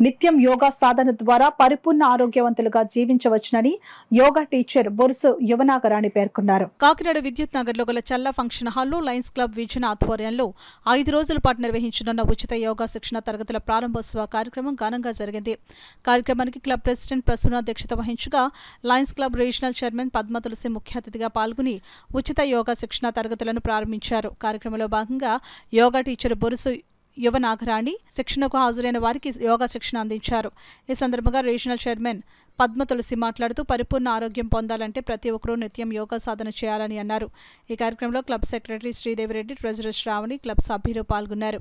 నిత్యం యోగా సాధన ద్వారా పరిపూర్ణ ఆరోగ్యవంతులుగా జీవించవచ్చునని యోగా టీచర్ బొరుసు యువనాగరాణి పేర్కొన్నారు. కాకినాడ విద్యుత్ నగర్లో గల చల్లా ఫంక్షన్ హాల్లో లయన్స్ క్లబ్ విజన్ ఆధ్వర్యంలో 5 రోజుల పాటు నిర్వహించనున్న ఉచిత యోగా శిక్షణ తరగతుల ప్రారంభోత్సవ కార్యక్రమం ఘనంగా జరిగింది. కార్యక్రమానికి క్లబ్ ప్రెసిడెంట్ ప్రసూన అధ్యక్షత వహించగా Lions Club regional chairman Padma Tulasi ముఖ్య అతిథిగా పాల్గొని ఉచిత యోగా శిక్షణ తరగతులను ప్రారంభించారు. కార్యక్రమంలో భాగంగా యోగా టీచర్ బొరుసు యువనాగరాణి శిక్షణకు హాజరైన వారికి యోగా శిక్షణ అందించారు. ఈ సందర్భంగా రీజనల్ చైర్మన్ పద్మ తులసి మాట్లాడుతూ పరిపూర్ణ ఆరోగ్యం పొందాలంటే ప్రతి ఒక్కరూ నిత్యం యోగా సాధన చేయాలని అన్నారు. ఈ కార్యక్రమంలో club secretary Sridevi Reddy, treasurer Sravani, club సభ్యులు పాల్గొన్నారు.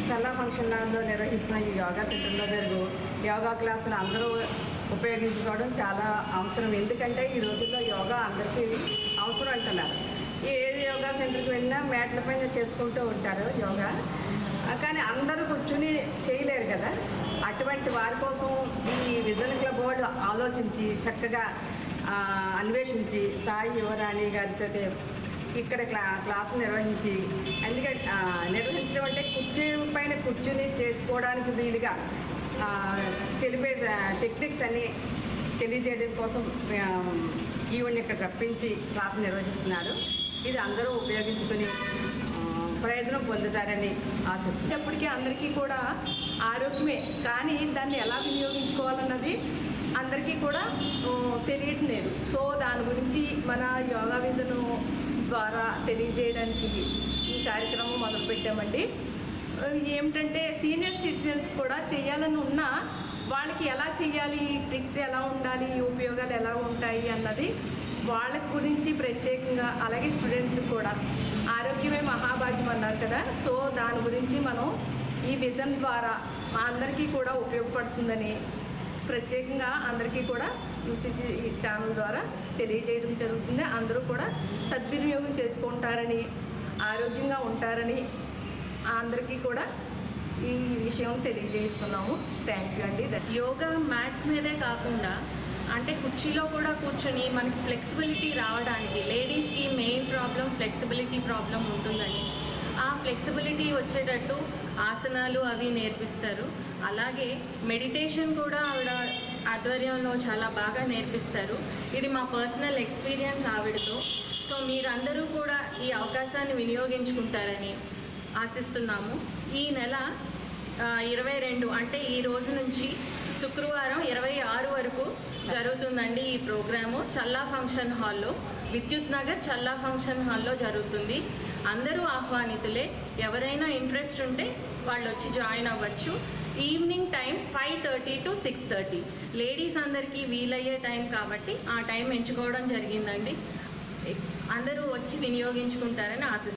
చల్లా ఫంక్షన్ హాల్లో నిర్వహిస్తున్న ఈ యోగా సెంటర్లో జరుగు యోగా క్లాసులు అందరూ ఉపయోగించుకోవడం చాలా అవసరం. ఎందుకంటే ఈ రోజుల్లో యోగా అందరికీ అవసరం అంటున్నారు. ఏది యోగా సెంటర్కి వెళ్ళినా మ్యాట్ల పైన చేసుకుంటూ ఉంటారు యోగా, కానీ అందరూ కూర్చుని చేయలేరు కదా. అటువంటి వారి కోసం ఈ విజన్ క్లబ్ వాళ్ళు ఆలోచించి చక్కగా అన్వేషించి సాయి యువరాణి గారి చేత ఇక్కడ క్లాసులు నిర్వహించి, ఎందుకంటే నిర్వహించడం అంటే కుర్చీ పైన కూర్చుని చేసుకోవడానికి వీలుగా తెలిపే టెక్నిక్స్ అన్నీ తెలియజేయడం కోసం ఈవెన్ ఇక్కడ రప్పించి క్లాసు నిర్వహిస్తున్నారు. ఇది అందరూ ఉపయోగించుకొని ప్రయోజనం పొందుతారని ఆశిస్తున్నప్పటికీ అందరికీ కూడా ఆరోగ్యమే, కానీ దాన్ని ఎలా వినియోగించుకోవాలన్నది అందరికీ కూడా తెలియటం లేదు. సో దాని గురించి మన యోగా విజన్ ద్వారా తెలియజేయడానికి ఈ కార్యక్రమం మొదలుపెట్టామండి. ఏమిటంటే సీనియర్ సిటిజన్స్ కూడా చేయాలని ఉన్నా వాళ్ళకి ఎలా చేయాలి, ట్రిక్స్ ఎలా ఉండాలి, ఉపయోగాలు ఎలా ఉంటాయి అన్నది వాళ్ళ గురించి ప్రత్యేకంగా, అలాగే స్టూడెంట్స్ కూడా ఆరోగ్యమే మహాభాగ్యం అన్నారు కదా. సో దాని గురించి మనం ఈ విజన్ ద్వారా మా అందరికీ కూడా ఉపయోగపడుతుందని ప్రత్యేకంగా అందరికీ కూడా యూసీసీ ఛానల్ ద్వారా తెలియజేయడం జరుగుతుంది. అందరూ కూడా సద్వినియోగం చేసుకుంటారని, ఆరోగ్యంగా ఉంటారని అందరికీ కూడా ఈ విషయం తెలియజేస్తున్నాము. థ్యాంక్ యూ అండి. యోగా మ్యాట్స్ మీదే కాకుండా అంటే కుర్చీలో కూడా కూర్చొని మనకి ఫ్లెక్సిబిలిటీ రావడానికి, లేడీస్కి మెయిన్ ప్రాబ్లం ఫ్లెక్సిబిలిటీ ప్రాబ్లం ఉంటుందని, ఆ ఫ్లెక్సిబిలిటీ వచ్చేటట్టు ఆసనాలు అవి నేర్పిస్తారు. అలాగే మెడిటేషన్ కూడా ఆవిడ ఆధ్వర్యంలో చాలా బాగా నేర్పిస్తారు. ఇది మా పర్సనల్ ఎక్స్పీరియన్స్ ఆవిడతో. సో మీరందరూ కూడా ఈ అవకాశాన్ని వినియోగించుకుంటారని ఆశిస్తున్నాము. ఈ నెల 22 అంటే ఈ రోజు నుంచి శుక్రవారం 26 వరకు జరుగుతుందండి ఈ ప్రోగ్రాము. చల్లా ఫంక్షన్ హాల్లో, విద్యుత్ నగర్ చల్లా ఫంక్షన్ హాల్లో జరుగుతుంది. అందరూ ఆహ్వానితులే. ఎవరైనా ఇంట్రెస్ట్ ఉంటే వాళ్ళు వచ్చి జాయిన్ అవ్వచ్చు. Evening time 5:30 to 6:30. లేడీస్ అందరికీ వీలయ్యే టైం కాబట్టి ఆ టైం ఎంచుకోవడం జరిగిందండి. అందరూ వచ్చి వినియోగించుకుంటారని ఆశిస్తున్నాను.